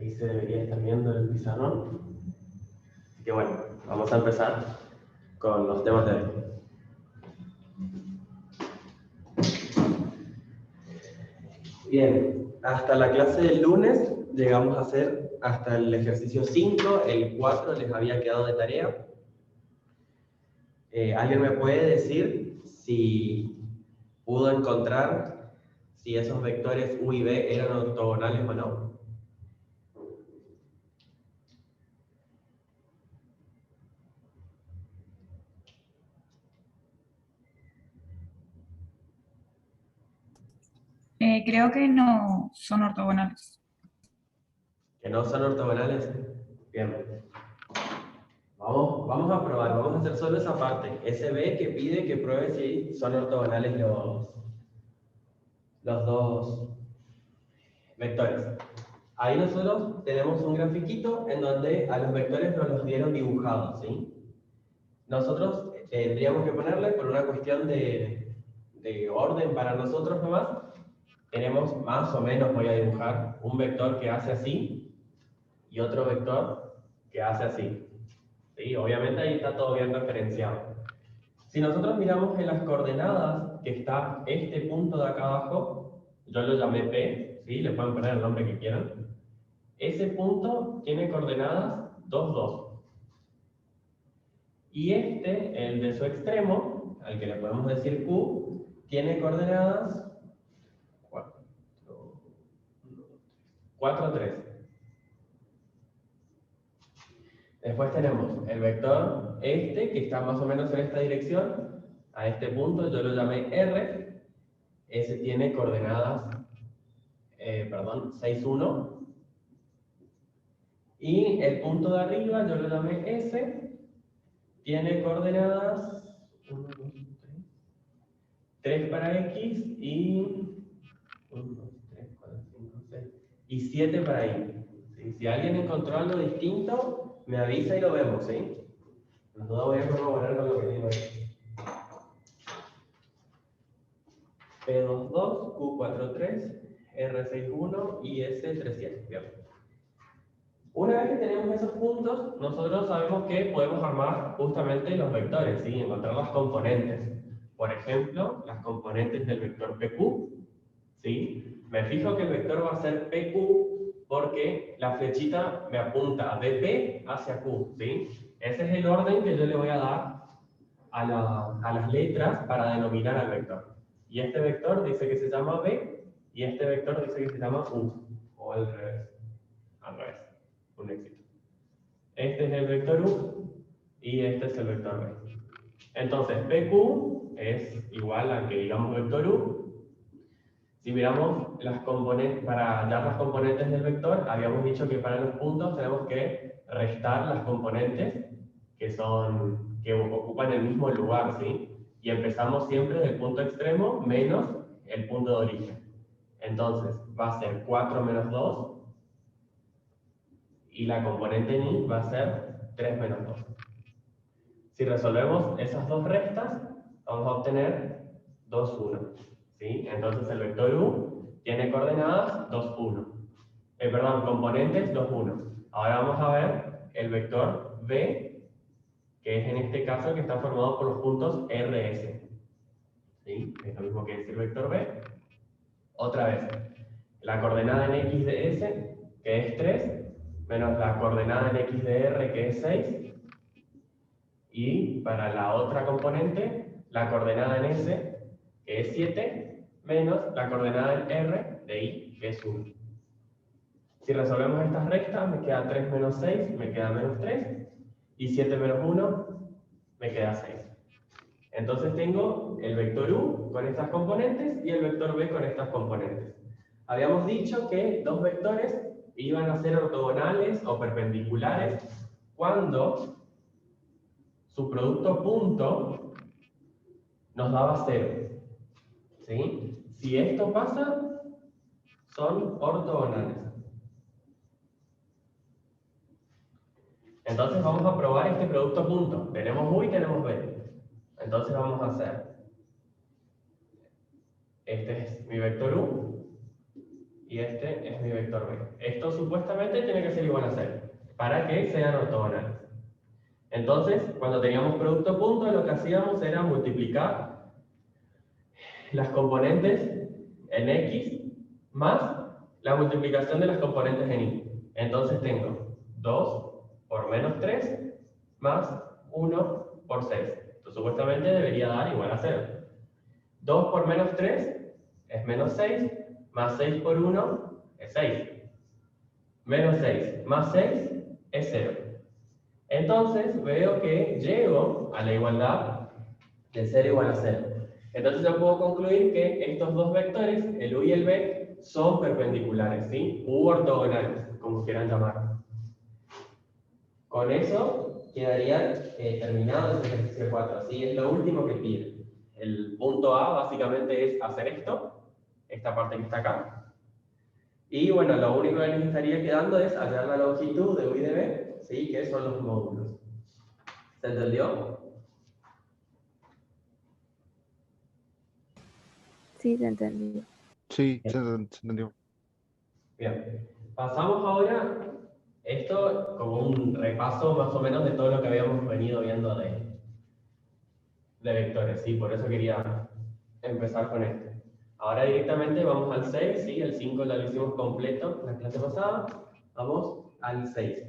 Ahí se debería estar viendo el pizarrón. Así que bueno, vamos a empezar con los temas de hoy. Bien, hasta la clase del lunes llegamos a hacer hasta el ejercicio 5, el 4 les había quedado de tarea. ¿Alguien me puede decir si pudo encontrar si esos vectores U y B eran ortogonales o no? Creo que no son ortogonales. ¿Que no son ortogonales? Bien. Vamos a probar, vamos a hacer solo esa parte. Ese B que pide que pruebe si son ortogonales los dos vectores. Ahí nosotros tenemos un grafiquito en donde a los vectores nos los dieron dibujados, ¿sí? Nosotros tendríamos que ponerle, por una cuestión de orden para nosotros nomás, tenemos más o menos, voy a dibujar, un vector que hace así y otro vector que hace así. ¿Sí? Obviamente ahí está todo bien referenciado. Si nosotros miramos en las coordenadas que está este punto de acá abajo, yo lo llamé P, ¿sí? Le pueden poner el nombre que quieran. Ese punto tiene coordenadas 2, 2. Y este, el de su extremo, al que le podemos decir Q, tiene coordenadas 4, 3. Después tenemos el vector este, que está más o menos en esta dirección, a este punto, yo lo llamé R, ese tiene coordenadas, 6, 1, y el punto de arriba, yo lo llamé S, tiene coordenadas 1, 2, 3 para X y 1, 2, 3, 4, 5, 6 y 7 para Y. ¿Sí? Si alguien encontró algo distinto, me avisa y lo vemos, ¿sí? Los dos voy a corroborar con lo que digo ahí. P22, Q43, R61 y S37. Bien. Una vez que tenemos esos puntos, nosotros sabemos que podemos armar justamente los vectores, ¿sí? Encontrar las componentes. Por ejemplo, las componentes del vector PQ, ¿sí? Me fijo que el vector va a ser PQ porque la flechita me apunta de P hacia Q, ¿sí? Ese es el orden que yo le voy a dar a las letras para denominar al vector. Y este vector dice que se llama B y este vector dice que se llama U, o al revés. Al revés. Un éxito. Este es el vector U y este es el vector B. Entonces, PQ es igual a que digamos vector U. Si miramos las componentes, para hallar las componentes del vector, habíamos dicho que para los puntos tenemos que restar las componentes que ocupan el mismo lugar, ¿sí? Y empezamos siempre del punto extremo menos el punto de origen. Entonces, va a ser 4 menos 2 y la componente en Y va a ser 3 menos 2. Si resolvemos esas dos restas, vamos a obtener 2, 1. ¿Sí? Entonces el vector U tiene coordenadas 2, 1. Componentes 2, 1. Ahora vamos a ver el vector B, que es en este caso que está formado por los puntos RS. ¿Sí? Es lo mismo que decir vector B. Otra vez, la coordenada en X de S, que es 3, menos la coordenada en X de R, que es 6, y para la otra componente, la coordenada en S, que es 7, menos la coordenada en R de Y, que es 1. Si resolvemos estas rectas, me queda 3 menos 6, me queda menos 3, y 7 menos 1, me queda 6. Entonces tengo el vector U con estas componentes y el vector B con estas componentes. Habíamos dicho que dos vectores iban a ser ortogonales o perpendiculares cuando su producto punto nos daba 0. ¿Sí? Si esto pasa, son ortogonales. Entonces vamos a probar este producto punto. Tenemos U y tenemos B. Entonces vamos a hacer, este es mi vector U, y este es mi vector B. Esto supuestamente tiene que ser igual a 0, para que sean ortogonales. Entonces, cuando teníamos producto punto, lo que hacíamos era multiplicar las componentes en X más la multiplicación de las componentes en Y. Entonces tengo 2 por menos 3 más 1 por 6. Esto supuestamente debería dar igual a 0. 2 por menos 3 es menos 6, más 6 por 1 es 6. Menos 6 más 6 es 0. Entonces veo que llego a la igualdad de 0 igual a 0. Entonces yo puedo concluir que estos dos vectores, el U y el B, son perpendiculares, ¿sí? U ortogonales, como quieran llamarlo. Con eso quedaría terminado el ejercicio 4. Así es lo último que pide. El punto A básicamente es hacer esto, esta parte que está acá. Y bueno, lo único que les estaría quedando es hallar la longitud de U y de B, ¿sí? Que son los módulos. ¿Se entendió? Sí, te entendí. Sí, se entendió. Bien. Pasamos ahora esto como un repaso más o menos de todo lo que habíamos venido viendo de vectores, ¿sí? Por eso quería empezar con este. Ahora directamente vamos al 6, ¿sí? El 5 ya lo hicimos completo la clase pasada. Vamos al 6.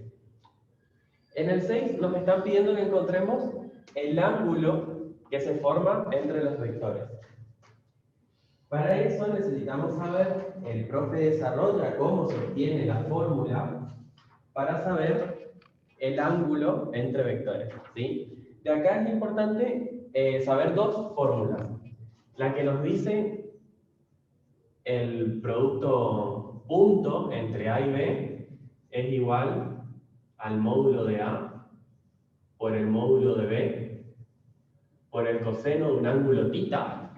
En el 6 nos están pidiendo que encontremos el ángulo que se forma entre los vectores. Para eso necesitamos saber, el profe desarrolla cómo se obtiene la fórmula para saber el ángulo entre vectores, ¿sí? De acá es importante saber dos fórmulas. La que nos dice el producto punto entre A y B es igual al módulo de A por el módulo de B por el coseno de un ángulo θ,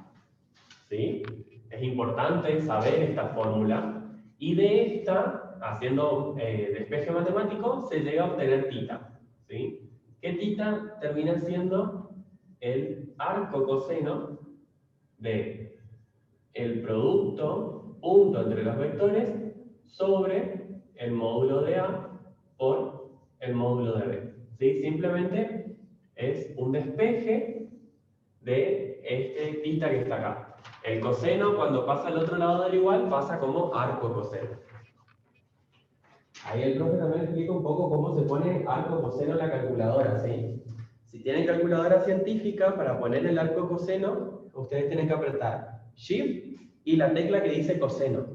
¿sí? Es importante saber esta fórmula y de esta, haciendo despeje matemático, se llega a obtener θ, ¿sí? Que θ termina siendo el arco coseno de el producto punto entre los vectores sobre el módulo de A por el módulo de B, ¿sí? Simplemente es un despeje de este θ que está acá. El coseno, cuando pasa al otro lado del igual, pasa como arco coseno. Ahí el profe también explica un poco cómo se pone arco coseno en la calculadora, ¿sí? Si tienen calculadora científica, para poner el arco coseno, ustedes tienen que apretar Shift y la tecla que dice coseno.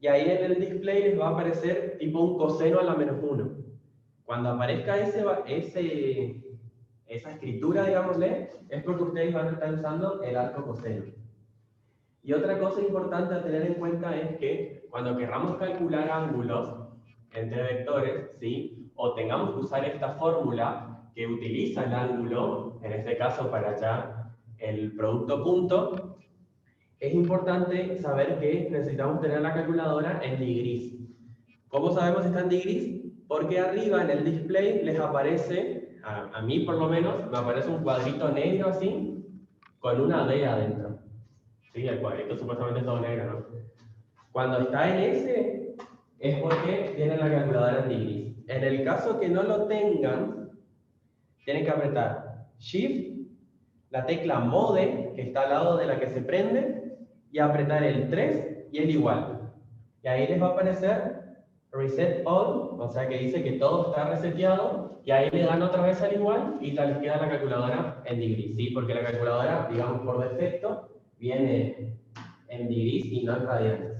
Y ahí en el display les va a aparecer tipo un coseno a la menos 1. Cuando aparezca esa escritura, digámosle, es porque ustedes van a estar usando el arco coseno. Y otra cosa importante a tener en cuenta es que cuando querramos calcular ángulos entre vectores, ¿sí? O tengamos que usar esta fórmula que utiliza el ángulo, en este caso para hallar el producto punto, es importante saber que necesitamos tener la calculadora en degrees. ¿Cómo sabemos si está en degrees? Porque arriba en el display les aparece, a mí por lo menos, me aparece un cuadrito negro así, con una D adentro. Sí, el cuadrito supuestamente es todo negro, ¿no? Cuando está en ese, es porque tienen la calculadora en degrees. En el caso que no lo tengan, tienen que apretar Shift, la tecla Mode, que está al lado de la que se prende, y apretar el 3 y el igual. Y ahí les va a aparecer Reset All, o sea que dice que todo está reseteado, y ahí le dan otra vez al igual, y ya les queda la calculadora en degrees, ¿sí? Porque la calculadora, digamos por defecto, viene en degrees y no en radianes.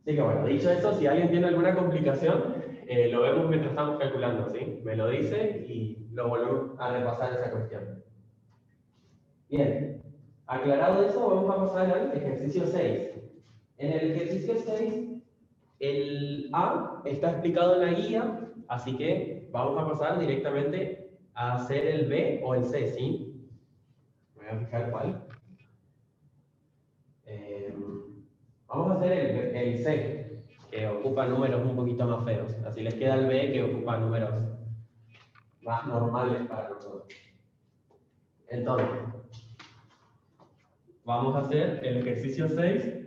Así que bueno, dicho eso, si alguien tiene alguna complicación, lo vemos mientras estamos calculando, ¿sí? Me lo dice y lo volvemos a repasar esa cuestión. Bien, aclarado eso, vamos a pasar al ejercicio 6. En el ejercicio 6, el A está explicado en la guía, así que vamos a pasar directamente a hacer el B o el C, ¿sí? Voy a fijar cuál. Vamos a hacer el C, que ocupa números un poquito más feos. Así les queda el B, que ocupa números más normales para nosotros. Entonces, vamos a hacer el ejercicio 6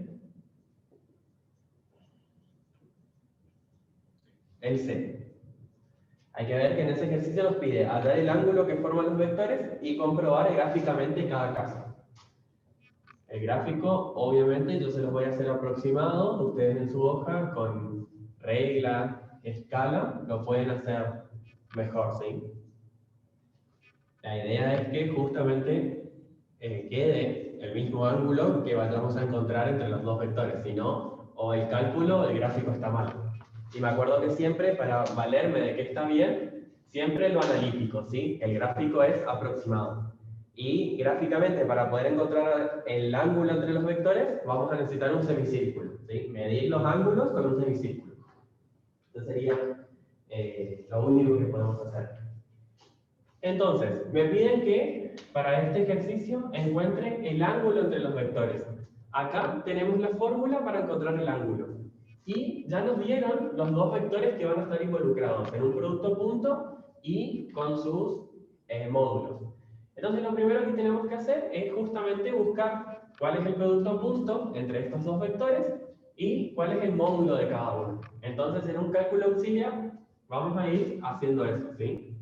en C. Hay que ver que en ese ejercicio nos pide hallar el ángulo que forman los vectores y comprobar gráficamente cada caso. El gráfico, obviamente, yo se los voy a hacer aproximado. Ustedes en su hoja, con regla, escala, lo pueden hacer mejor, ¿sí? La idea es que justamente quede el mismo ángulo que vayamos a encontrar entre los dos vectores. Si no, o el cálculo o el gráfico está mal. Y me acuerdo que siempre, para valerme de que está bien, siempre lo analítico, ¿sí? El gráfico es aproximado. Y gráficamente, para poder encontrar el ángulo entre los vectores, vamos a necesitar un semicírculo, ¿sí? Medir los ángulos con un semicírculo. Eso sería lo único que podemos hacer. Entonces, me piden que para este ejercicio encuentre el ángulo entre los vectores. Acá tenemos la fórmula para encontrar el ángulo. Y ya nos dieron los dos vectores que van a estar involucrados en un producto punto y con sus módulos. Entonces lo primero que tenemos que hacer es justamente buscar cuál es el producto punto entre estos dos vectores y cuál es el módulo de cada uno. Entonces en un cálculo auxiliar vamos a ir haciendo eso, ¿sí?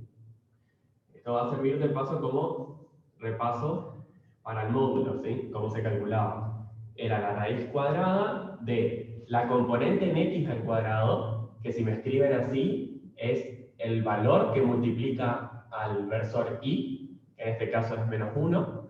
Esto va a servir de paso como repaso para el módulo, ¿sí? Cómo se calculaba. Era la raíz cuadrada de la componente en x al cuadrado, que si me escriben así, es el valor que multiplica al versor y, en este caso es menos 1,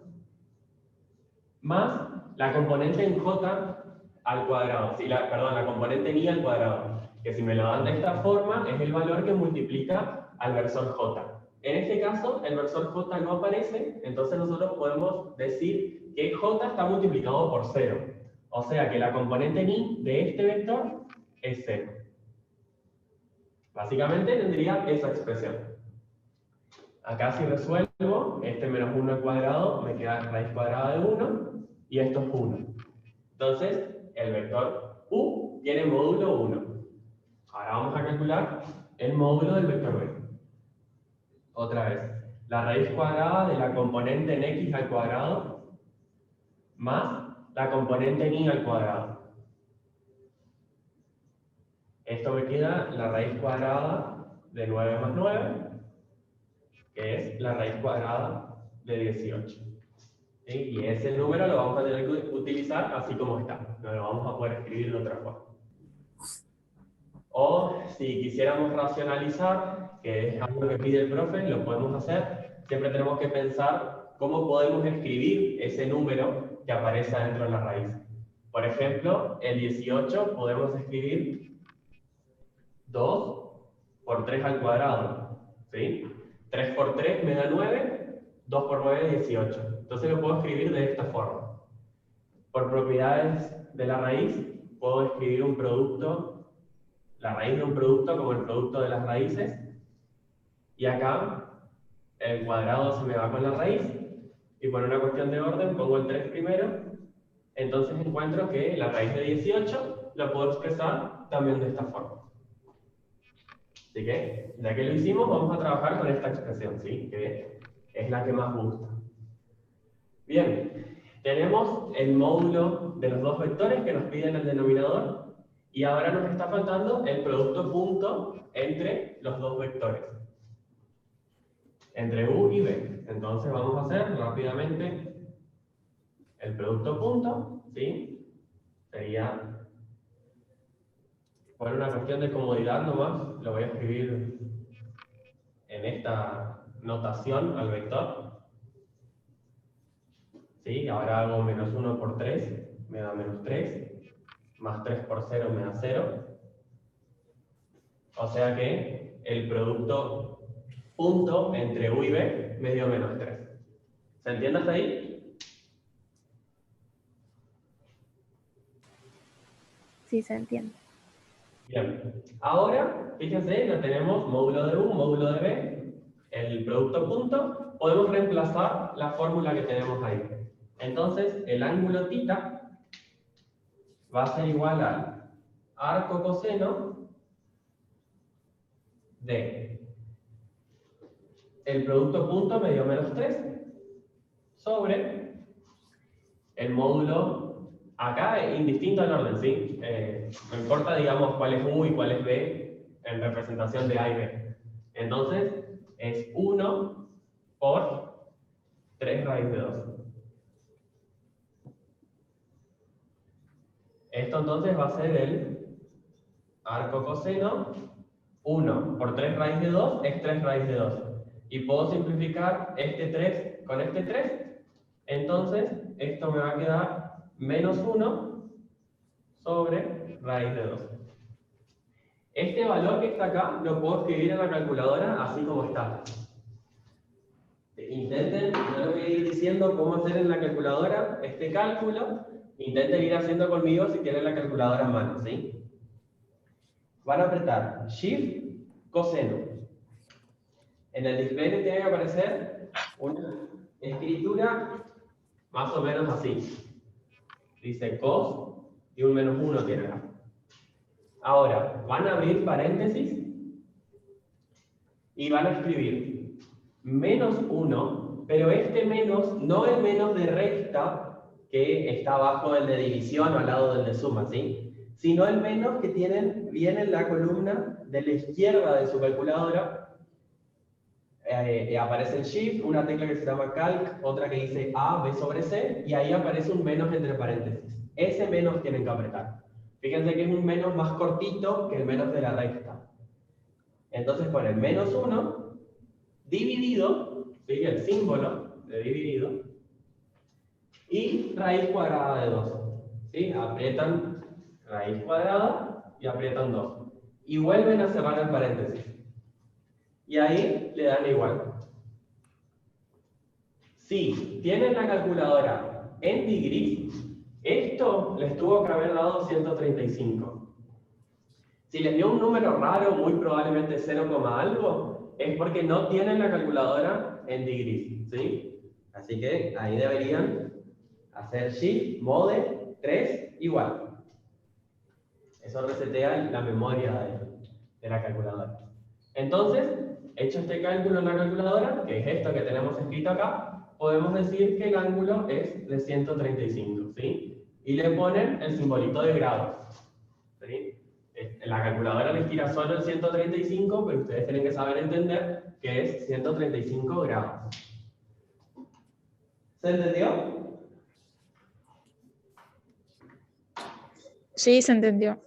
más la componente en j al cuadrado, sí, la componente en y al cuadrado, que si me lo dan de esta forma, es el valor que multiplica al versor j. En este caso, el versor j no aparece, entonces nosotros podemos decir que j está multiplicado por 0. O sea que la componente en y de este vector es 0. Básicamente tendría esa expresión. Acá si resuelvo, este menos 1 al cuadrado me queda raíz cuadrada de 1 y esto es 1. Entonces, el vector u tiene módulo 1. Ahora vamos a calcular el módulo del vector b. Otra vez, la raíz cuadrada de la componente en x al cuadrado más la componente en y al cuadrado. Esto me queda la raíz cuadrada de 9 más 9, que es la raíz cuadrada de 18. ¿Sí? Y ese número lo vamos a tener que utilizar así como está. No lo vamos a poder escribir de otra forma. O si quisiéramos racionalizar, que es algo que pide el profe, lo podemos hacer. Siempre tenemos que pensar cómo podemos escribir ese número que aparece dentro de la raíz. Por ejemplo, el 18 podemos escribir 2 por 3 al cuadrado. ¿Sí? 3 por 3 me da 9, 2 por 9 es 18. Entonces lo puedo escribir de esta forma. Por propiedades de la raíz, puedo escribir un producto, la raíz de un producto como el producto de las raíces. Y acá el cuadrado se me va con la raíz. Y por una cuestión de orden pongo el 3 primero. Entonces encuentro que la raíz de 18 lo puedo expresar también de esta forma. Así que, ya que lo hicimos, vamos a trabajar con esta expresión, ¿sí? Que es la que más gusta. Bien, tenemos el módulo de los dos vectores que nos piden el denominador y ahora nos está faltando el producto punto entre los dos vectores. Entre u y b. Entonces vamos a hacer rápidamente el producto punto, ¿sí? Sería, por una cuestión de comodidad nomás, lo voy a escribir en esta notación al vector. ¿Sí? Ahora hago menos 1 por 3, me da menos 3, más 3 por 0 me da 0. O sea que el producto punto entre u y b me dio menos 3. ¿Se entiende hasta ahí? Sí, se entiende. Bien. Ahora, fíjense, ya tenemos módulo de u, módulo de b, el producto punto. Podemos reemplazar la fórmula que tenemos ahí. Entonces, el ángulo θ va a ser igual al arco coseno de el producto punto me dio menos 3 sobre el módulo, acá indistinto al orden, ¿sí? No importa, digamos, cuál es u y cuál es b, en representación de A y B. Entonces, es 1 por 3 raíz de 2. Esto entonces va a ser el arco coseno. 1 por 3 raíz de 2 es 3 raíz de 2. Y puedo simplificar este 3 con este 3. Entonces, esto me va a quedar menos 1 sobre raíz de 2. Este valor que está acá lo puedo escribir en la calculadora así como está. Intenten, yo les voy a ir diciendo cómo hacer en la calculadora este cálculo. Intenten ir haciendo conmigo si tienen la calculadora a mano, ¿sí? Van a apretar Shift, coseno. En el display les tiene que aparecer una escritura más o menos así. Dice cos y un menos 1 tiene acá. Ahora, van a abrir paréntesis y van a escribir menos 1, pero este menos, no el menos de recta que está abajo del de división o al lado del de suma, ¿sí? Sino el menos que tienen bien en la columna de la izquierda de su calculadora. Aparece el Shift, una tecla que se llama Calc, otra que dice A, B sobre C, y ahí aparece un menos entre paréntesis. Ese menos tienen que apretar. Fíjense que es un menos más cortito que el menos de la recta. Entonces ponen menos 1 dividido, ¿sí? El símbolo de dividido, y raíz cuadrada de 2. ¿Sí? Aprietan raíz cuadrada y aprietan 2. Y vuelven a cerrar el paréntesis. Y ahí le dan igual. Si tienen la calculadora en degrees, esto les tuvo que haber dado 135. Si les dio un número raro, muy probablemente 0, algo, es porque no tienen la calculadora en degrees, ¿sí? Así que ahí deberían hacer Shift, Mode, 3, igual. Eso resetea la memoria de la calculadora. Entonces, hecho este cálculo en la calculadora, que es esto que tenemos escrito acá, podemos decir que el ángulo es de 135, ¿sí? Y le ponen el simbolito de grados, ¿sí? En la calculadora les tira solo el 135, pero ustedes tienen que saber entender que es 135 grados. ¿Se entendió? Sí, se entendió.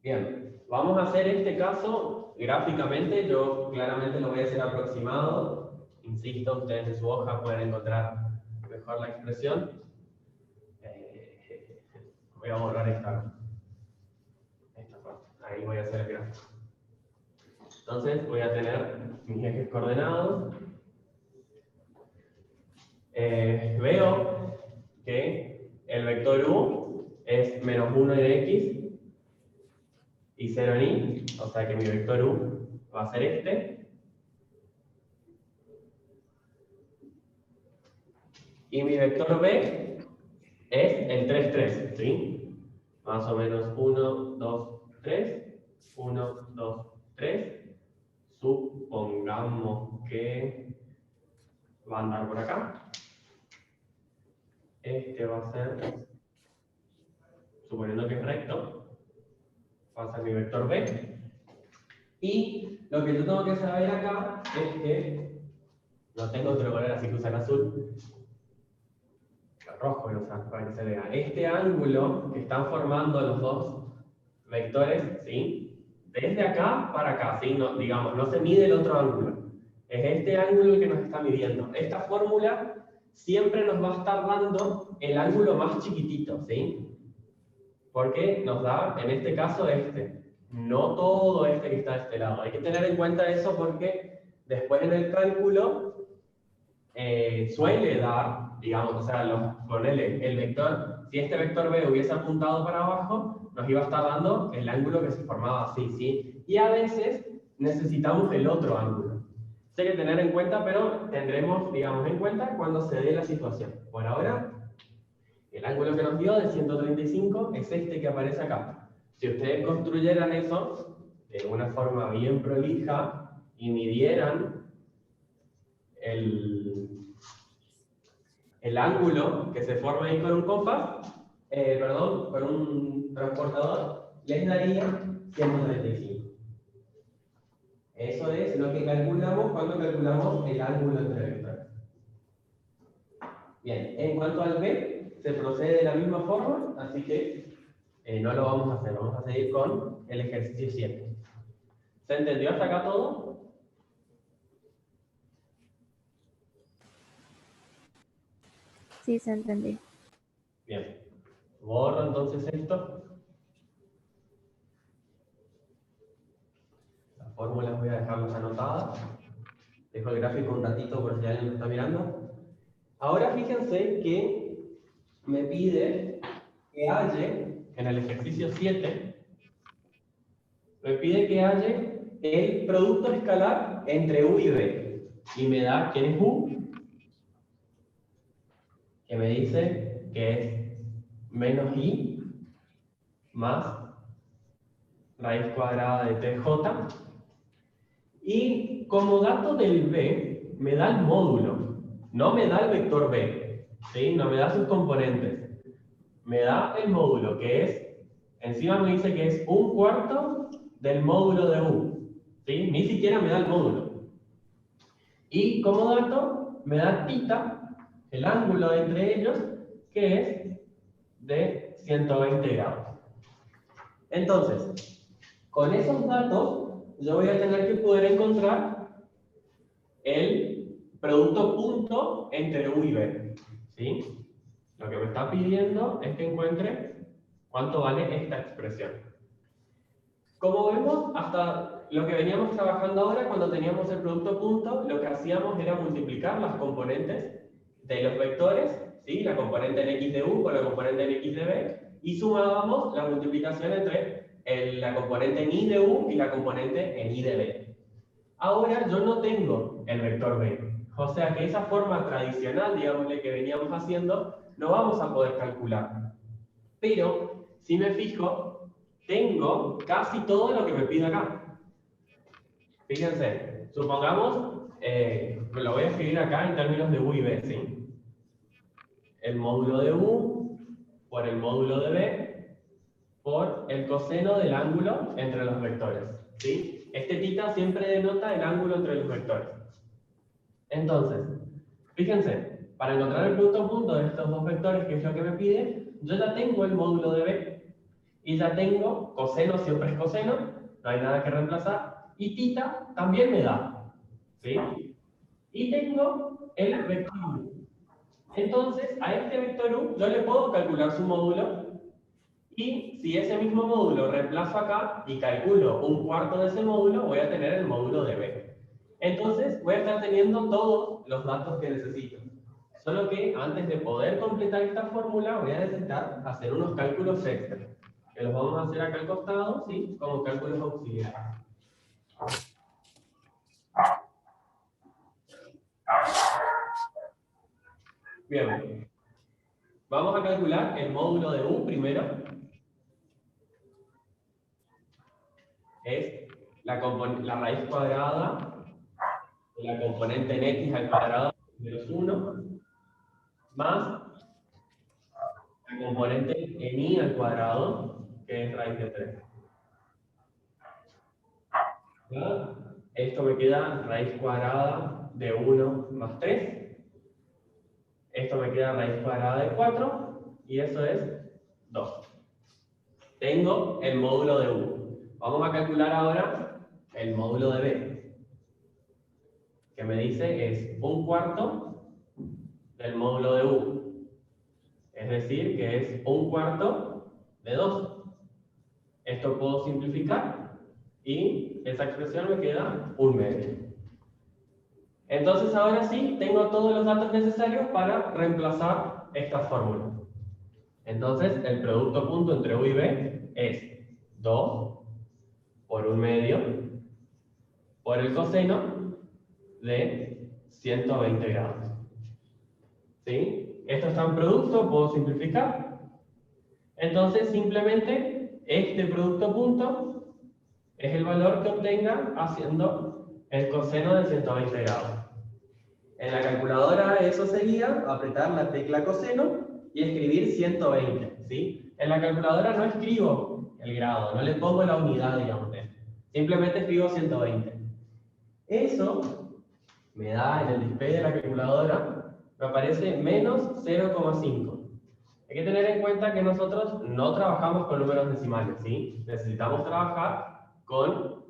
Bien, vamos a hacer este caso gráficamente. Yo claramente lo voy a hacer aproximado. Insisto, ustedes en su hoja pueden encontrar mejor la expresión. Voy a borrar esta parte. Ahí voy a hacer el gráfico. Entonces voy a tener mis ejes coordenados. Veo que el vector u es menos 1 en x y 0 en y, o sea que mi vector u va a ser este. Y mi vector b es el 3, 3, ¿sí? Más o menos 1, 2, 3, 1, 2, 3. Supongamos que va a andar por acá. Este va a ser, suponiendo que es recto, va a ser mi vector b. Y lo que yo tengo que saber acá es que no tengo otro color, así que usar azul. Rojo voy a usar para que se vea. Este ángulo que están formando los dos vectores, ¿sí? Desde acá para acá, ¿sí? No, digamos, no se mide el otro ángulo. Es este ángulo el que nos está midiendo. Esta fórmula siempre nos va a estar dando el ángulo más chiquitito, ¿sí? Porque nos da, en este caso, este. No todo este que está de este lado. Hay que tener en cuenta eso porque después en el cálculo suele dar, digamos, o sea, ponerle el vector, si este vector B hubiese apuntado para abajo, nos iba a estar dando el ángulo que se formaba así, ¿sí? Y a veces necesitamos el otro ángulo. Hay que tener en cuenta, pero tendremos, digamos, en cuenta cuando se dé la situación. Por ahora, el ángulo que nos dio de 135 es este que aparece acá. Si ustedes construyeran eso de una forma bien prolija y midieran el ángulo que se forma ahí con un compás, con un transportador, les daría 135. Eso es lo que calculamos cuando calculamos el ángulo entre vectores. Bien, en cuanto al b, se procede de la misma forma, así que no lo vamos a hacer, vamos a seguir con el ejercicio 7. ¿Se entendió hasta acá todo? Sí, se entendió. Bien, borro entonces esto. Las fórmulas voy a dejarlas anotadas. Dejo el gráfico un ratito por si alguien lo está mirando. Ahora fíjense que me pide que halle, en el ejercicio 7, me pide que halle el producto escalar entre u y b. Y me da quién es u, que me dice que es menos i más raíz cuadrada de tj. Y como dato del b, me da el módulo, no me da el vector b, ¿sí? No me da sus componentes. Me da el módulo, que es, encima me dice que es 1/4 del módulo de u, ¿sí? Ni siquiera me da el módulo. Y como dato, me da θ, el ángulo entre ellos, que es de 120 grados. Entonces, con esos datos, yo voy a tener que poder encontrar el producto punto entre u y b, ¿sí? Lo que me está pidiendo es que encuentre cuánto vale esta expresión. Como vemos, hasta lo que veníamos trabajando ahora, cuando teníamos el producto punto, lo que hacíamos era multiplicar las componentes de los vectores, ¿sí? La componente en x de u con la componente en x de b, y sumábamos la multiplicación entre la componente en y de u y la componente en y de b. Ahora yo no tengo el vector b, o sea que esa forma tradicional, digámosle, que veníamos haciendo, no vamos a poder calcular. Pero, si me fijo, tengo casi todo lo que me pide acá. Fíjense, supongamos, lo voy a escribir acá en términos de u y b, ¿sí? El módulo de u por el módulo de b por el coseno del ángulo entre los vectores, ¿sí? Este θ siempre denota el ángulo entre los vectores. Entonces, fíjense, para encontrar el producto punto de estos dos vectores, que es lo que me pide, yo ya tengo el módulo de b, y ya tengo coseno, siempre es coseno, no hay nada que reemplazar, y θ también me da, ¿sí? Y tengo el vector u. Entonces, a este vector u yo le puedo calcular su módulo, y si ese mismo módulo reemplazo acá y calculo 1/4 de ese módulo, voy a tener el módulo de b. Entonces, voy a estar teniendo todos los datos que necesito. Solo que antes de poder completar esta fórmula, voy a necesitar hacer unos cálculos extra, que los vamos a hacer acá al costado, ¿sí? Como cálculos auxiliares. Bien, vamos a calcular el módulo de u primero. Es la raíz cuadrada de la componente en x al cuadrado menos 1 más la componente en y al cuadrado, que es raíz de 3. ¿Ya? Esto me queda raíz cuadrada de 1 más 3. Esto me queda raíz cuadrada de 4. Y eso es 2. Tengo el módulo de u. Vamos a calcular ahora el módulo de b, que me dice es 1/4 del módulo de u. Es decir, que es 1/4 de 2. Esto puedo simplificar y esa expresión me queda 1/2. Entonces ahora sí tengo todos los datos necesarios para reemplazar esta fórmula. Entonces el producto punto entre u y b es 2 por 1/2 por el coseno de 120 grados. ¿Sí? Esto está en producto, puedo simplificar. Entonces simplemente este producto punto es el valor que obtenga haciendo el coseno de 120 grados. En la calculadora eso sería apretar la tecla coseno y escribir 120, ¿sí? En la calculadora no escribo el grado, no le pongo la unidad, digamos. Simplemente escribo 120. Eso me da en el display de la calculadora, me aparece menos 0,5. Hay que tener en cuenta que nosotros no trabajamos con números decimales, ¿sí? Necesitamos trabajar con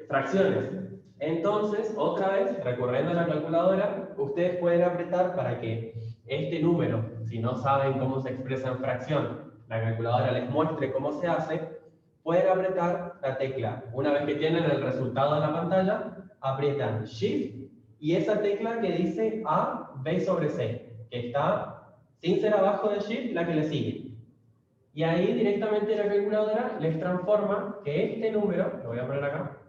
fracciones. Entonces, otra vez, recurriendo a la calculadora, ustedes pueden apretar para que este número, si no saben cómo se expresa en fracción, la calculadora les muestre cómo se hace, pueden apretar la tecla. Una vez que tienen el resultado en la pantalla, aprietan Shift y esa tecla que dice A, B sobre C, que está sin ser abajo de Shift, la que le sigue. Y ahí directamente la calculadora les transforma que este número, lo voy a poner acá,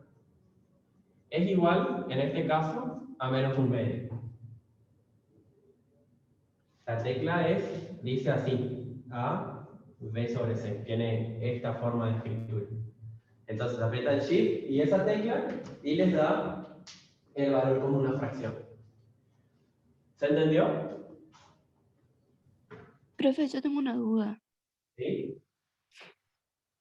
es igual, en este caso, a menos un medio. La tecla dice así, A, B sobre C. Tiene esta forma de escritura. Entonces aprietan Shift y esa tecla y les da el valor como una fracción. ¿Se entendió? Profe, yo tengo una duda. Sí.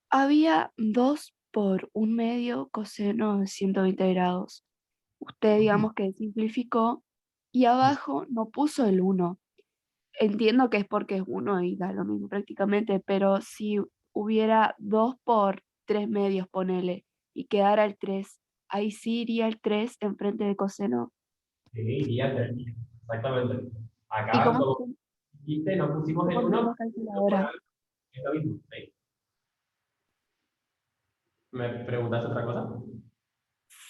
Había 2 por 1/2 coseno de 120 grados. Usted digamos que simplificó y abajo no puso el 1. Entiendo que es porque es 1 y da lo mismo prácticamente, pero si hubiera 2 por 3/2, ponele, y quedara el 3, ahí sí iría el 3 enfrente de coseno. Sí, iría 3. Exactamente. ¿Y Acá, como dijiste, no pusimos el 1, calculadora? es lo mismo. Sí. ¿Me preguntaste otra cosa?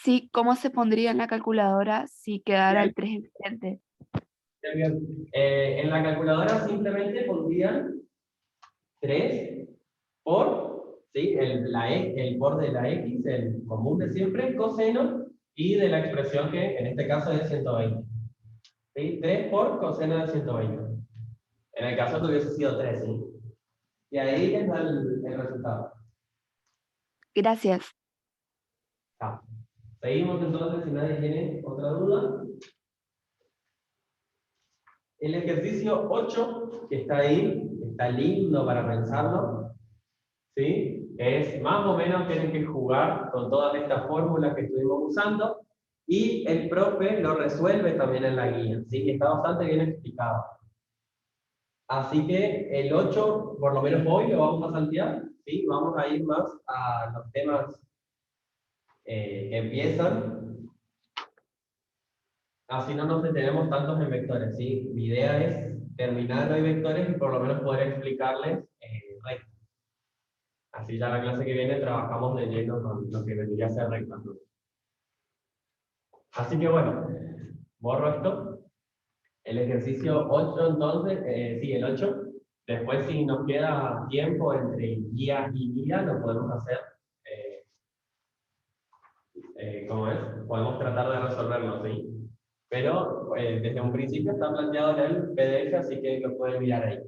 Sí, ¿cómo se pondría en la calculadora si quedara Bien, el 3 enfrente? bien, bien. En la calculadora simplemente pondrían 3 por, ¿sí? El por de la x, el común de siempre, coseno, y de la expresión que en este caso es 120. ¿Sí? 3 por coseno de 120. En el caso que hubiese sido 3, ¿sí? Y ahí les da el resultado. Gracias. Ah. Seguimos entonces, si nadie tiene otra duda. El ejercicio 8, que está ahí, está lindo para pensarlo, ¿sí? Es más o menos, tienen que jugar con todas estas fórmulas que estuvimos usando, y el profe lo resuelve también en la guía, ¿sí? Está bastante bien explicado. Así que el 8, por lo menos hoy, lo vamos a saltear, ¿sí? Vamos a ir más a los temas que empiezan. Así no nos detenemos tantos en vectores, ¿sí? Mi idea es terminar hoy vectores y por lo menos poder explicarles rectas. Así ya la clase que viene trabajamos de lleno con lo que vendría a ser rectas, ¿no? Así que bueno, borro esto. El ejercicio 8 entonces, sí, el 8. Después si nos queda tiempo entre guía y guía, lo podemos hacer, ¿cómo es? Podemos tratar de resolverlo, ¿sí? Pero desde un principio está planteado en el PDF, así que lo pueden mirar ahí.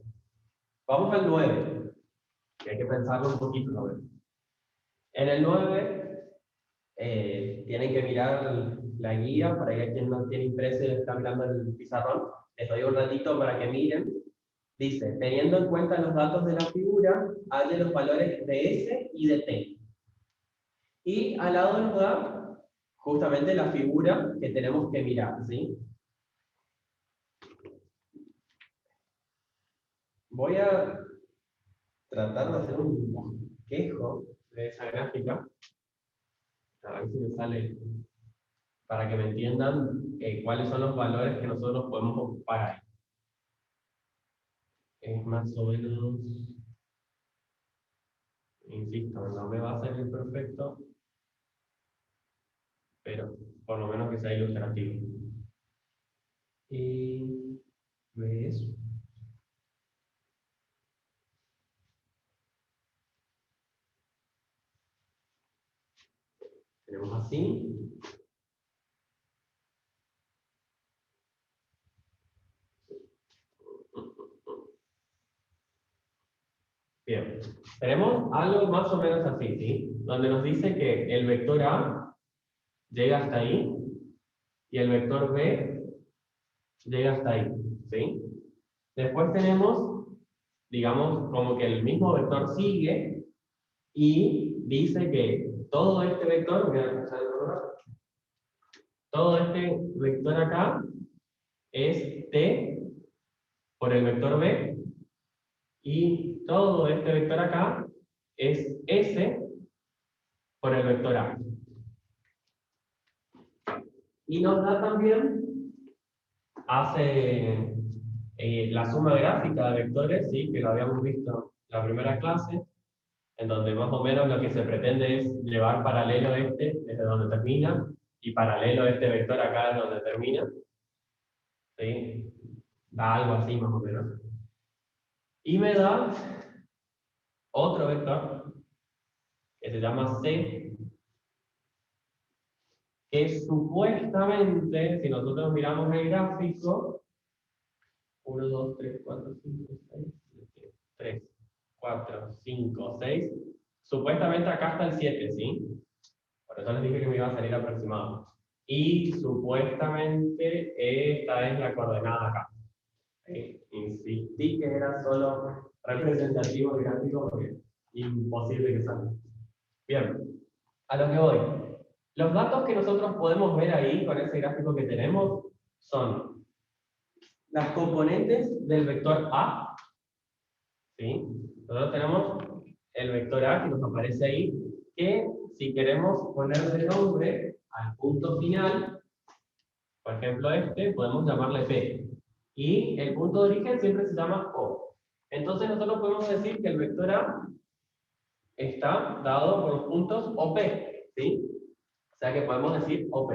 Vamos al 9, que hay que pensarlo un poquito, ¿no? En el 9, tienen que mirar la guía, para que quien no tiene impreso y está mirando el pizarrón, les doy un ratito para que miren. Dice, teniendo en cuenta los datos de la figura, halle los valores de S y de T. Y al lado nos da justamente la figura que tenemos que mirar, ¿sí? Voy a tratar de hacer un bosquejo de esa gráfica. A ver si me sale para que me entiendan cuáles son los valores que nosotros podemos ocupar ahí. Es más o menos, insisto, no me va a salir perfecto, pero por lo menos que sea ilustrativo. Y ves. Tenemos así. Bien, tenemos algo más o menos así, ¿sí? Donde nos dice que el vector A llega hasta ahí y el vector B llega hasta ahí, ¿sí? Después tenemos, digamos, como que el mismo vector sigue y dice que todo este vector, voy a empezar el programa. Todo este vector acá es t por el vector b, y todo este vector acá es s por el vector a. Y nos da también, hace la suma gráfica de vectores, ¿sí? Que lo habíamos visto en la primera clase, en donde más o menos lo que se pretende es llevar paralelo este desde donde termina, y paralelo este vector acá es donde termina. ¿Sí? Da algo así más o menos. Y me da otro vector que se llama C, que supuestamente, si nosotros miramos el gráfico, 1, 2, 3, 4, 5, 6, 7, 3, 4, 5, 6, supuestamente acá está el 7, ¿sí? Por eso les dije que me iba a salir aproximado. Y supuestamente esta es la coordenada acá. Insistí que era solo representativo gráfico porque es imposible que salga. Bien, a lo que voy. Los datos que nosotros podemos ver ahí con ese gráfico que tenemos son las componentes del vector A. ¿Sí? Nosotros tenemos el vector A que nos aparece ahí, que si queremos ponerle nombre al punto final, por ejemplo este, podemos llamarle P. Y el punto de origen siempre se llama O. Entonces nosotros podemos decir que el vector A está dado por los puntos OP, ¿sí? O sea que podemos decir OP.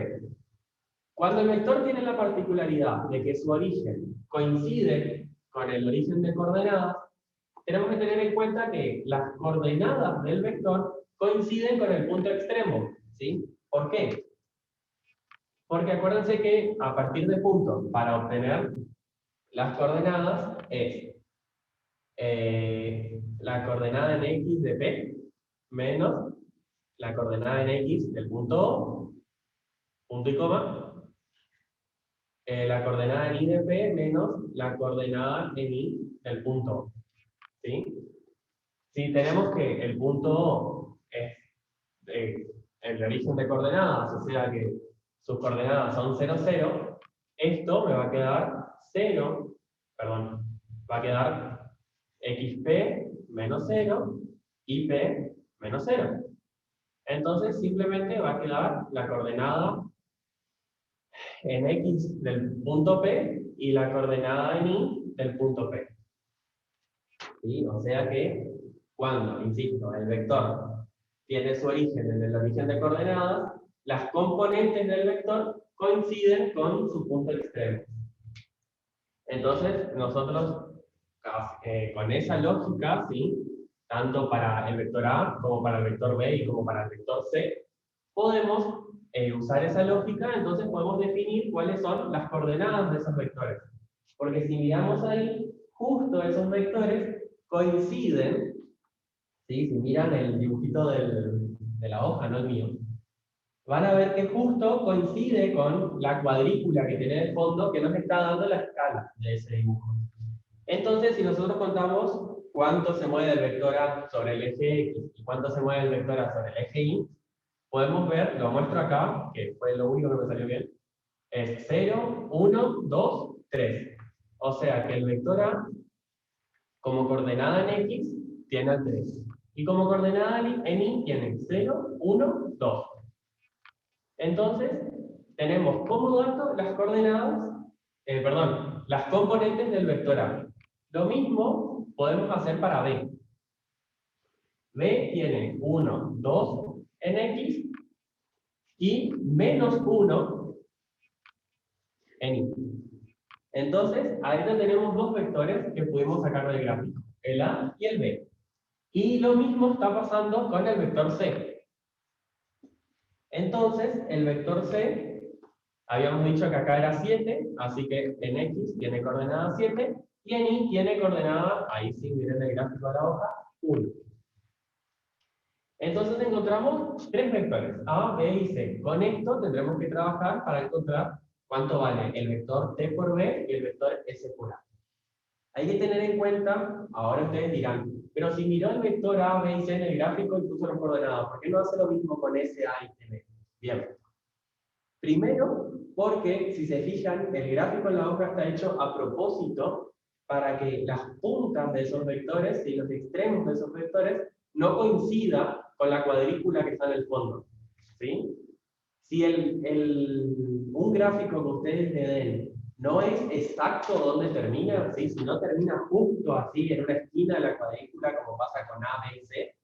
Cuando el vector tiene la particularidad de que su origen coincide con el origen de coordenadas, tenemos que tener en cuenta que las coordenadas del vector coinciden con el punto extremo, ¿sí? ¿Por qué? Porque acuérdense que a partir de puntos, para obtener las coordenadas, es la coordenada en X de P menos la coordenada en X del punto O, punto y coma, la coordenada en Y de P menos la coordenada en Y del punto O. ¿Sí? Si tenemos que el punto O es el origen de coordenadas, o sea que sus coordenadas son 0, 0, esto me va a quedar 0, perdón, va a quedar XP menos 0, IP menos 0. Entonces simplemente va a quedar la coordenada en X del punto P y la coordenada en Y del punto P. ¿Sí? O sea que cuando, insisto, el vector tiene su origen en el origen de coordenadas, las componentes del vector coinciden con su punto extremo. Entonces, nosotros, con esa lógica, ¿sí? Tanto para el vector A, como para el vector B y como para el vector C, podemos usar esa lógica, entonces podemos definir cuáles son las coordenadas de esos vectores. Porque si miramos ahí, justo esos vectores coinciden, ¿sí? Si miran el dibujito de la hoja, no el mío, van a ver que justo coincide con la cuadrícula que tiene de fondo que nos está dando la escala de ese dibujo. Entonces, si nosotros contamos cuánto se mueve el vector A sobre el eje X y cuánto se mueve el vector A sobre el eje Y, podemos ver, lo muestro acá, que fue lo único que me salió bien, es 0, 1, 2, 3. O sea que el vector A, como coordenada en X, tiene el 3. Y como coordenada en Y tiene 0, 1, 2. Entonces, tenemos como dato las coordenadas, las componentes del vector A. Lo mismo podemos hacer para B. B tiene 1, 2 en X y menos 1 en Y. Entonces, ahorita tenemos dos vectores que pudimos sacar del gráfico, el A y el B. Y lo mismo está pasando con el vector C. Entonces, el vector C, habíamos dicho que acá era 7, así que en X tiene coordenada 7, y en Y tiene coordenada, ahí sí, miren el gráfico de la hoja, 1. Entonces encontramos tres vectores, A, B y C. Con esto tendremos que trabajar para encontrar cuánto vale el vector T por B y el vector S por A. Hay que tener en cuenta, ahora ustedes dirán, pero si miró el vector A, B y C en el gráfico y puso las coordenadas, ¿por qué no hace lo mismo con ese A y TB? Bien. Primero, porque si se fijan, el gráfico en la hoja está hecho a propósito para que las puntas de esos vectores y los extremos de esos vectores no coincidan con la cuadrícula que está en el fondo. ¿Sí? Si un gráfico que ustedes le den no es exacto dónde termina, ¿sí? Si no termina justo así en una esquina de la cuadrícula, como pasa con A, B y C,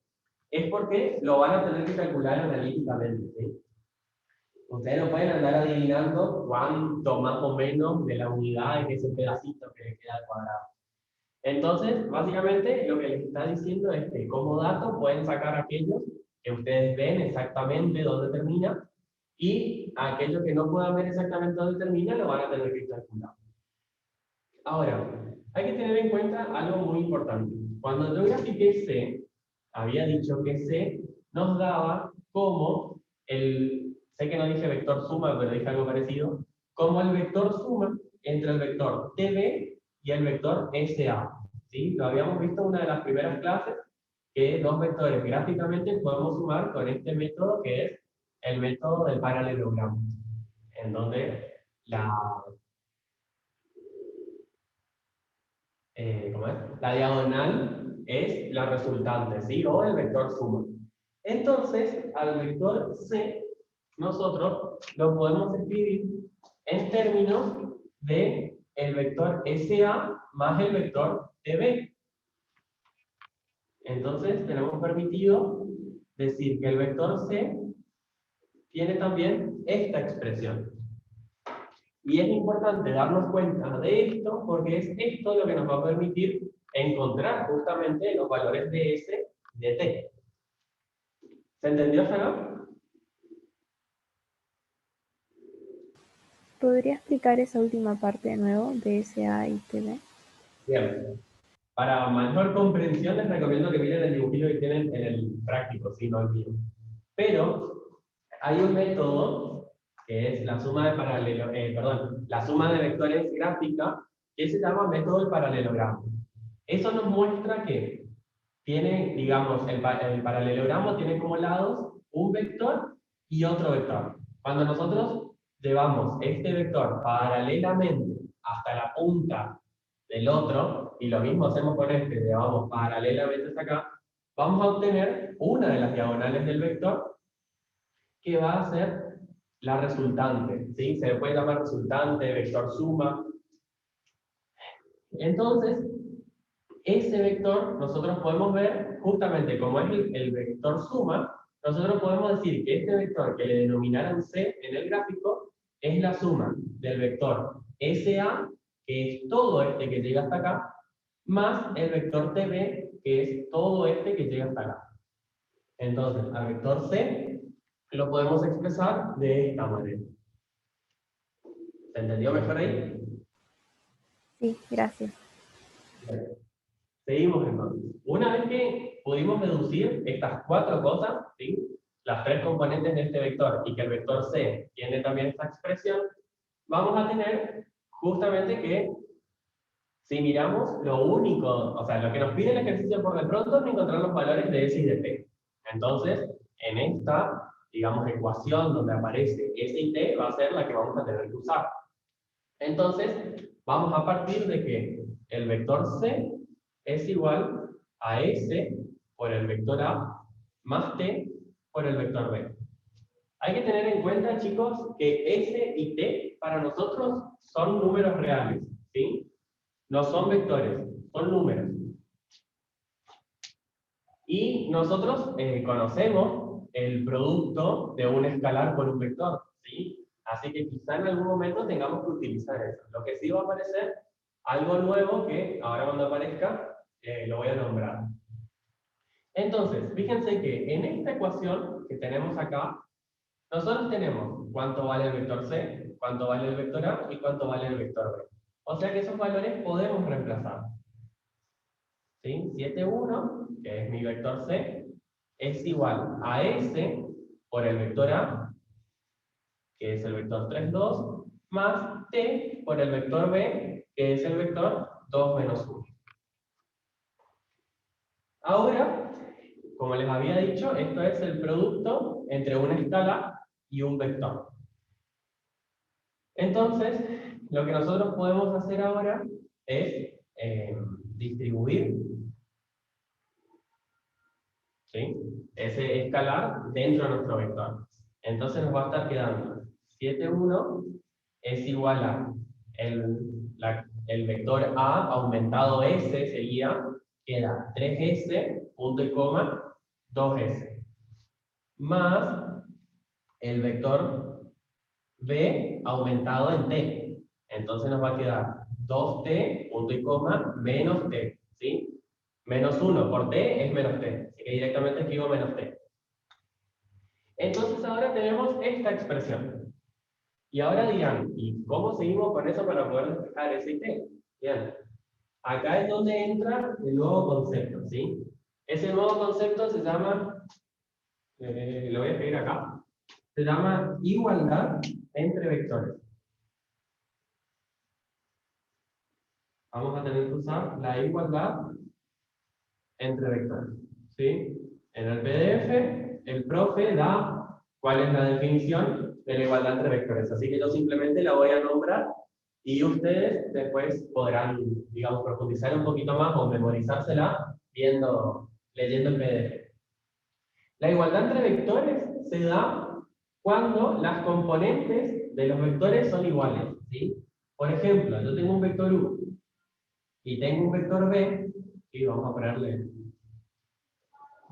es porque lo van a tener que calcular analíticamente. ¿Sí? Ustedes no pueden andar adivinando cuánto más o menos de la unidad es ese pedacito que le queda al cuadrado. Entonces, básicamente, lo que les está diciendo es que como dato pueden sacar aquellos que ustedes ven exactamente dónde termina, y aquellos que no puedan ver exactamente dónde termina, lo van a tener que calcular. Ahora, hay que tener en cuenta algo muy importante. Cuando yo grafiqué C, había dicho que C nos daba como sé que no dije vector suma, pero dije algo parecido, como el vector suma entre el vector TB y el vector SA. ¿Sí? Lo habíamos visto en una de las primeras clases, que dos vectores gráficamente podemos sumar con este método que es el método del paralelogramo, en donde ¿cómo es? La diagonal es la resultante, ¿sí? O el vector suma. Entonces, al vector C, nosotros lo podemos escribir en términos de el vector SA más el vector TB. Entonces, tenemos permitido decir que el vector C tiene también esta expresión. Y es importante darnos cuenta de esto porque es esto lo que nos va a permitir encontrar justamente los valores de S de T. ¿Se entendió, Sara? ¿Podría explicar esa última parte de nuevo de SA y TB? Bien. Para mayor comprensión les recomiendo que miren el dibujillo que tienen en el práctico, ¿sí? No el mío. Pero hay un método que es la suma de la suma de vectores gráfica, que se llama método del paralelogramo. Eso nos muestra que tiene, digamos, el paralelogramo tiene como lados un vector y otro vector. Cuando nosotros llevamos este vector paralelamente hasta la punta del otro, y lo mismo hacemos con este, llevamos paralelamente hasta acá, vamos a obtener una de las diagonales del vector que va a ser la resultante, ¿sí? Se le puede llamar resultante, vector suma. Entonces, ese vector nosotros podemos ver justamente como es el vector suma, nosotros podemos decir que este vector que le denominaron C en el gráfico es la suma del vector SA, que es todo este que llega hasta acá, más el vector TB, que es todo este que llega hasta acá. Entonces, al vector C lo podemos expresar de esta manera. ¿Se entendió mejor ahí? Sí, gracias. Bien. Seguimos entonces. Una vez que pudimos deducir estas cuatro cosas, ¿sí? Las tres componentes de este vector y que el vector C tiene también esta expresión, vamos a tener justamente que si miramos lo único, o sea, lo que nos pide el ejercicio por de pronto es encontrar los valores de S y de T. Entonces, en esta, digamos, ecuación donde aparece S y T va a ser la que vamos a tener que usar. Entonces, vamos a partir de que el vector C es igual a S por el vector A más T por el vector B. Hay que tener en cuenta, chicos, que S y T para nosotros son números reales, ¿sí? No son vectores, son números. Y nosotros conocemos el producto de un escalar por un vector, ¿sí? Así que quizá en algún momento tengamos que utilizar eso. Lo que sí va a aparecer, algo nuevo que ahora cuando aparezca, lo voy a nombrar. Entonces, fíjense que en esta ecuación que tenemos acá, nosotros tenemos cuánto vale el vector C, cuánto vale el vector A y cuánto vale el vector B. O sea que esos valores podemos reemplazar. ¿Sí? 7, 1, que es mi vector C, es igual a S por el vector A, que es el vector 3, 2, más T por el vector B, que es el vector 2 menos 1. Ahora, como les había dicho, esto es el producto entre una escala y un vector. Entonces, lo que nosotros podemos hacer ahora es distribuir, ¿sí?, ese escalar dentro de nuestro vector. Entonces nos va a estar quedando 7, 1 es igual a el vector A aumentado S sería, queda 3S, punto y coma, 2S, más el vector B aumentado en T. Entonces nos va a quedar 2T, punto y coma, menos T, ¿sí? Menos 1 por T es menos T, así que directamente escribo menos T. Entonces ahora tenemos esta expresión. Y ahora dirán, ¿y cómo seguimos con eso para poder despejar S y T? Bien, acá es donde entra el nuevo concepto, ¿sí? Ese nuevo concepto se llama, lo voy a escribir acá, se llama igualdad entre vectores. Vamos a tener que usar la igualdad entre vectores, ¿sí? En el PDF, el profe da cuál es la definición de la igualdad entre vectores, así que yo simplemente la voy a nombrar y ustedes después podrán, digamos, profundizar un poquito más o memorizársela leyendo el PDF. La igualdad entre vectores se da cuando las componentes de los vectores son iguales, ¿sí? Por ejemplo, yo tengo un vector U y tengo un vector B, y vamos a ponerle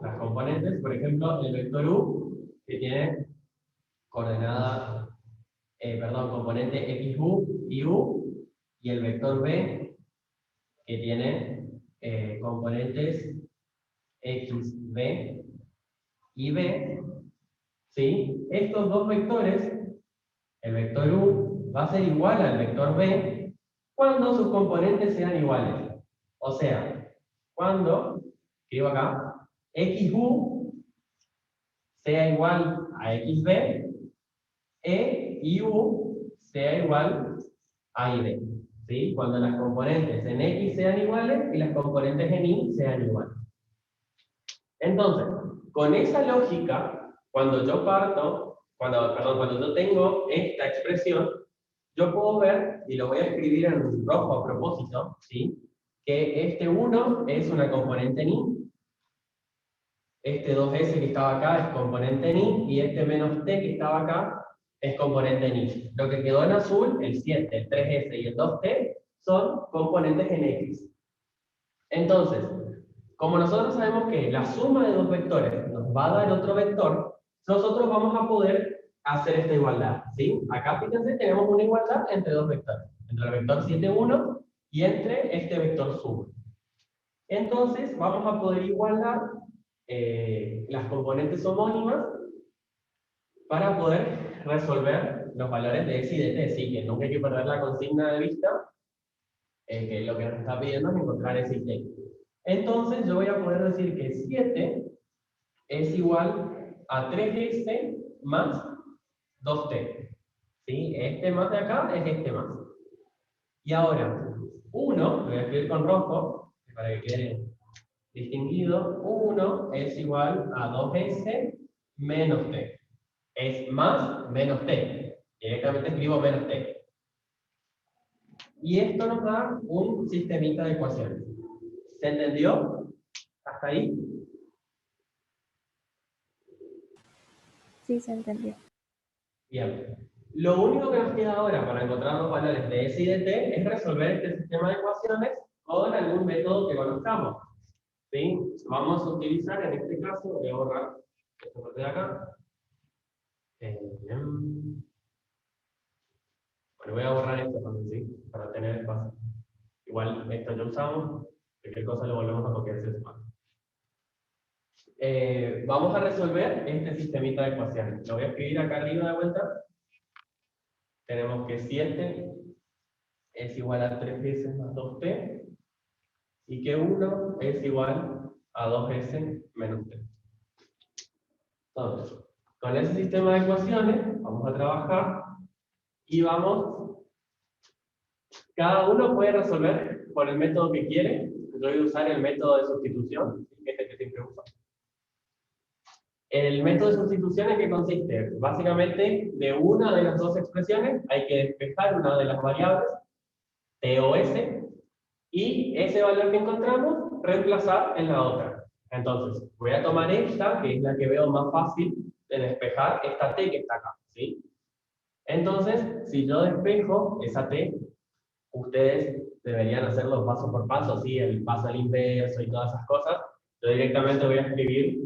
las componentes. Por ejemplo, el vector U, que tiene coordenada, componente XU y U, y el vector B, que tiene componentes XB y B, ¿sí? Estos dos vectores, el vector U va a ser igual al vector B cuando sus componentes sean iguales. O sea, cuando, escribo acá, XU sea igual a XB, E y U sea igual a ID, ¿sí? Cuando las componentes en X sean iguales y las componentes en Y sean iguales. Entonces, con esa lógica, cuando yo tengo esta expresión, yo puedo ver, y lo voy a escribir en rojo a propósito, ¿sí?, que este 1 es una componente en Y, este 2S que estaba acá es componente en Y, y este menos T que estaba acá es componente en Y. Lo que quedó en azul, el 7, el 3S y el 2T, son componentes en X. Entonces, como nosotros sabemos que la suma de dos vectores nos va a dar otro vector, nosotros vamos a poder hacer esta igualdad, ¿sí? Acá, fíjense, tenemos una igualdad entre dos vectores, entre el vector 7, 1 y entre este vector suma. Entonces, vamos a poder igualar las componentes homónimas para poder resolver los valores de x y de t, sí, que nunca hay que perder la consigna de vista, que lo que nos está pidiendo es encontrar x y t. Entonces yo voy a poder decir que 7 es igual a 3s más 2t. ¿Sí? Este más de acá es este más. Y ahora, 1, lo voy a escribir con rojo, para que quede distinguido, 1 es igual a 2s menos t. Es más menos t. Directamente escribo menos t. Y esto nos da un sistemita de ecuaciones. ¿Se entendió? ¿Hasta ahí? Sí, se entendió. Bien. Lo único que nos queda ahora para encontrar los valores de S y de T es resolver este sistema de ecuaciones con algún método que conozcamos. ¿Sí? Vamos a utilizar, en este caso, voy a borrar esta parte de acá. Bueno, voy a borrar esto también, ¿sí? Para tener espacio. Igual esto ya usamos, cualquier cosa lo volvemos a copiar ese espacio. Vamos a resolver este sistemita de ecuaciones. Lo voy a escribir acá arriba de vuelta. Tenemos que 7 es igual a 3s más 2t y que 1 es igual a 2s menos t. Entonces, con ese sistema de ecuaciones vamos a trabajar y cada uno puede resolver por el método que quiere. Yo voy a usar el método de sustitución, que este siempre uso. El método de sustitución en que consiste, básicamente, de una de las dos expresiones hay que despejar una de las variables, t o s, y ese valor que encontramos, reemplazar en la otra. Entonces, voy a tomar esta, que es la que veo más fácil de despejar, esta t que está acá, ¿sí? Entonces, si yo despejo esa t, ustedes deberían hacerlo paso por paso, ¿sí? El paso al inverso y todas esas cosas. Yo directamente voy a escribir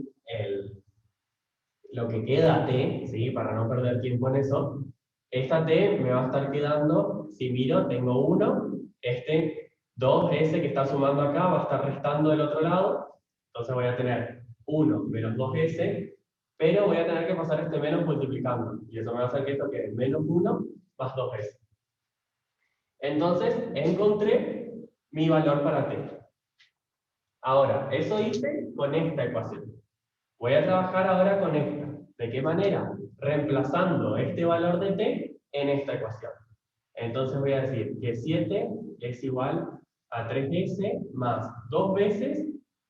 lo que queda t, ¿sí? Para no perder tiempo en eso. Esta t me va a estar quedando, si miro, tengo 1, este 2s que está sumando acá va a estar restando del otro lado, entonces voy a tener 1 menos 2s, pero voy a tener que pasar este menos multiplicando, y eso me va a hacer que esto quede menos 1 más 2s. Entonces, encontré mi valor para t. Ahora, eso hice con esta ecuación. Voy a trabajar ahora con esta. ¿De qué manera? Reemplazando este valor de t en esta ecuación. Entonces voy a decir que 7 es igual a 3s más 2 veces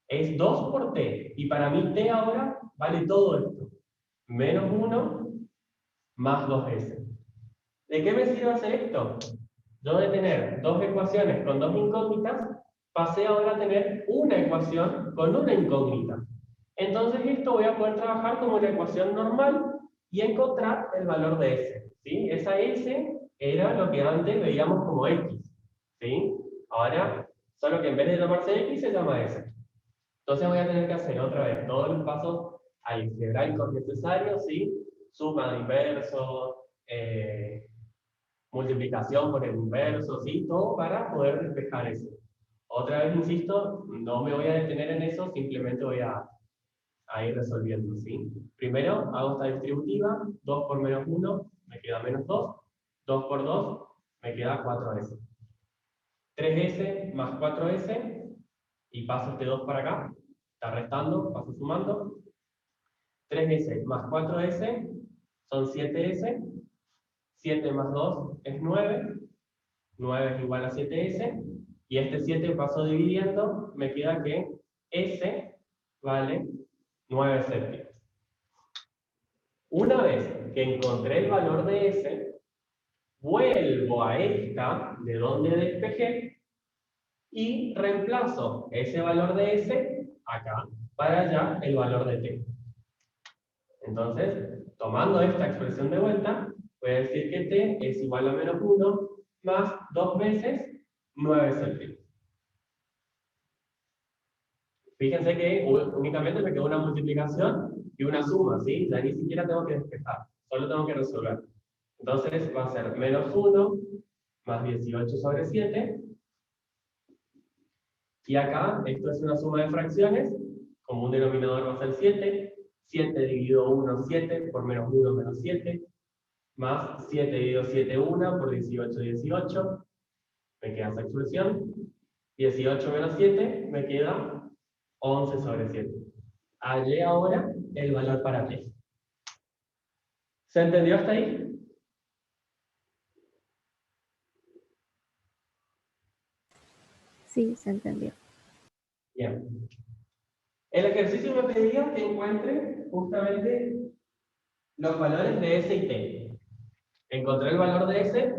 es 2 por t. Y para mí t ahora vale todo esto. Menos 1 más 2s. ¿De qué me sirve hacer esto? Yo de tener dos ecuaciones con dos incógnitas, pasé ahora a tener una ecuación con una incógnita. Entonces esto voy a poder trabajar como una ecuación normal y encontrar el valor de s. ¿Sí? Esa s era lo que antes veíamos como x. ¿Sí? Ahora, solo que en vez de llamarse x se llama s. Entonces voy a tener que hacer otra vez todos los pasos algebraicos necesarios, ¿sí? Suma de inversos, multiplicación por el inverso, ¿sí? Todo para poder despejar eso. Otra vez, insisto, no me voy a detener en eso, simplemente voy a ir resolviendo, ¿sí? Primero hago esta distributiva, 2 por menos 1, me queda menos 2, 2 por 2, me queda 4s. 3s más 4s, y paso este 2 para acá, está restando, paso sumando. 3s más 4s son 7s, 7 más 2 es 9, 9 es igual a 7s, y este 7 paso dividiendo, me queda que s vale 9 séptimos. Una vez que encontré el valor de s, vuelvo a esta, de donde despejé, y reemplazo ese valor de s acá, para allá el valor de t. Entonces, tomando esta expresión de vuelta, voy a decir que t es igual a menos 1 más 2 veces 9 séptimos. Fíjense que únicamente me quedó una multiplicación y una suma, ¿sí? Ya ni siquiera tengo que despejar, solo tengo que resolver. Entonces va a ser menos 1 más 18 sobre 7. Y acá, esto es una suma de fracciones, como un denominador va a ser 7. 7 dividido 1, 7, por menos 1, menos 7. Más 7 dividido 7, 1, por 18, 18. Me queda esa expresión. 18 menos 7, me queda 11 sobre 7. Hallé ahora el valor para t. ¿Se entendió hasta ahí? Sí, se entendió. Bien. El ejercicio me pedía que encuentre justamente los valores de s y t. Encontré el valor de s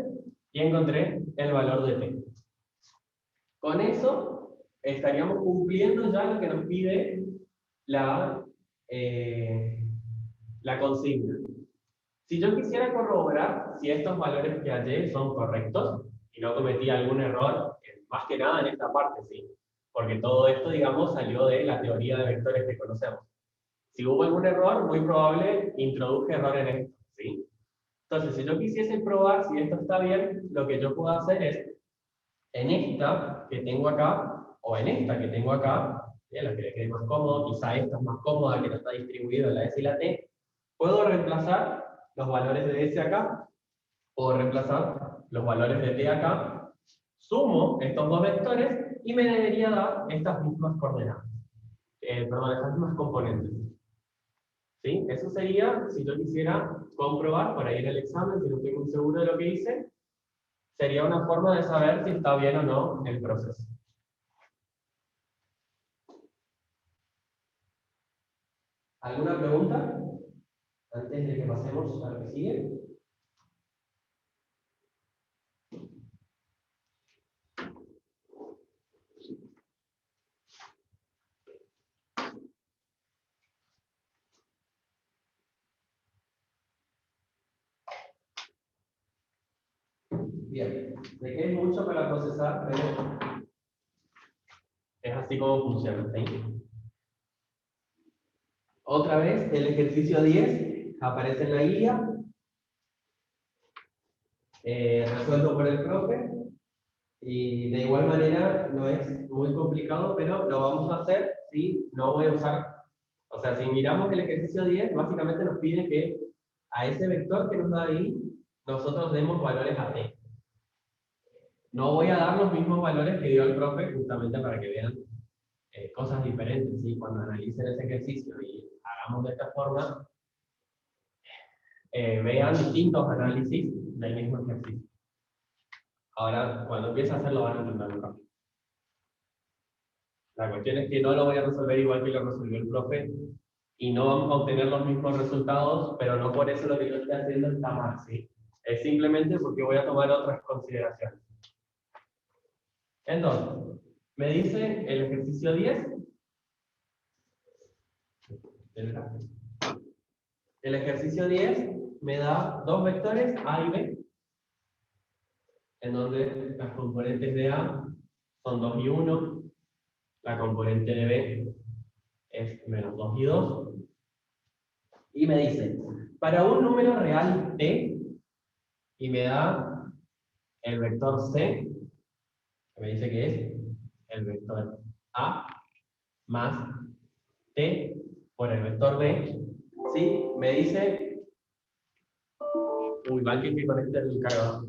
y encontré el valor de t. Con eso estaríamos cumpliendo ya lo que nos pide la consigna. Si yo quisiera corroborar si estos valores que hallé son correctos y no cometí algún error, más que nada en esta parte, sí, porque todo esto, digamos, salió de la teoría de vectores que conocemos. Si hubo algún error, muy probable introduje error en esto, ¿sí? Entonces, si yo quisiese probar si esto está bien, lo que yo puedo hacer es, en esta que tengo acá, o en esta que tengo acá, la que le quede más cómodo, quizá esta es más cómoda que no está distribuido en la S y la T, puedo reemplazar los valores de S acá, puedo reemplazar los valores de T acá, sumo estos dos vectores y me debería dar estas mismas coordenadas, perdón, estas mismas componentes. ¿Sí? Eso sería, si yo quisiera comprobar para ir al examen, si no estoy muy seguro de lo que hice, sería una forma de saber si está bien o no el proceso. ¿Alguna pregunta? Antes de que pasemos a lo que sigue. Bien, de que es mucho para procesar, pero es así como funciona. ¿Sí? Otra vez, el ejercicio 10 aparece en la guía, resuelto por el profe, y de igual manera no es muy complicado, pero lo vamos a hacer si no voy a usar, o sea, si miramos el ejercicio 10, básicamente nos pide que a ese vector que nos da ahí, nosotros demos valores a t. No voy a dar los mismos valores que dio el profe, justamente para que vean cosas diferentes, ¿sí? Cuando analicen ese ejercicio y hagamos de esta forma, vean distintos análisis del mismo ejercicio. Ahora, cuando empiece a hacerlo, van a entender mejor. La cuestión es que no lo voy a resolver igual que lo resolvió el profe, y no vamos a obtener los mismos resultados, pero no por eso lo que yo estoy haciendo está mal, ¿sí? Es simplemente porque voy a tomar otras consideraciones. Entonces, me dice el ejercicio 10. El ejercicio 10 me da dos vectores A y B, en donde las componentes de A son 2 y 1, la componente de B es menos 2 y 2, y me dice, para un número real t, y me da el vector c, que me dice que es el vector A más t por el vector b, ¿sí? Me dice, uy, mal que conecte el cargador.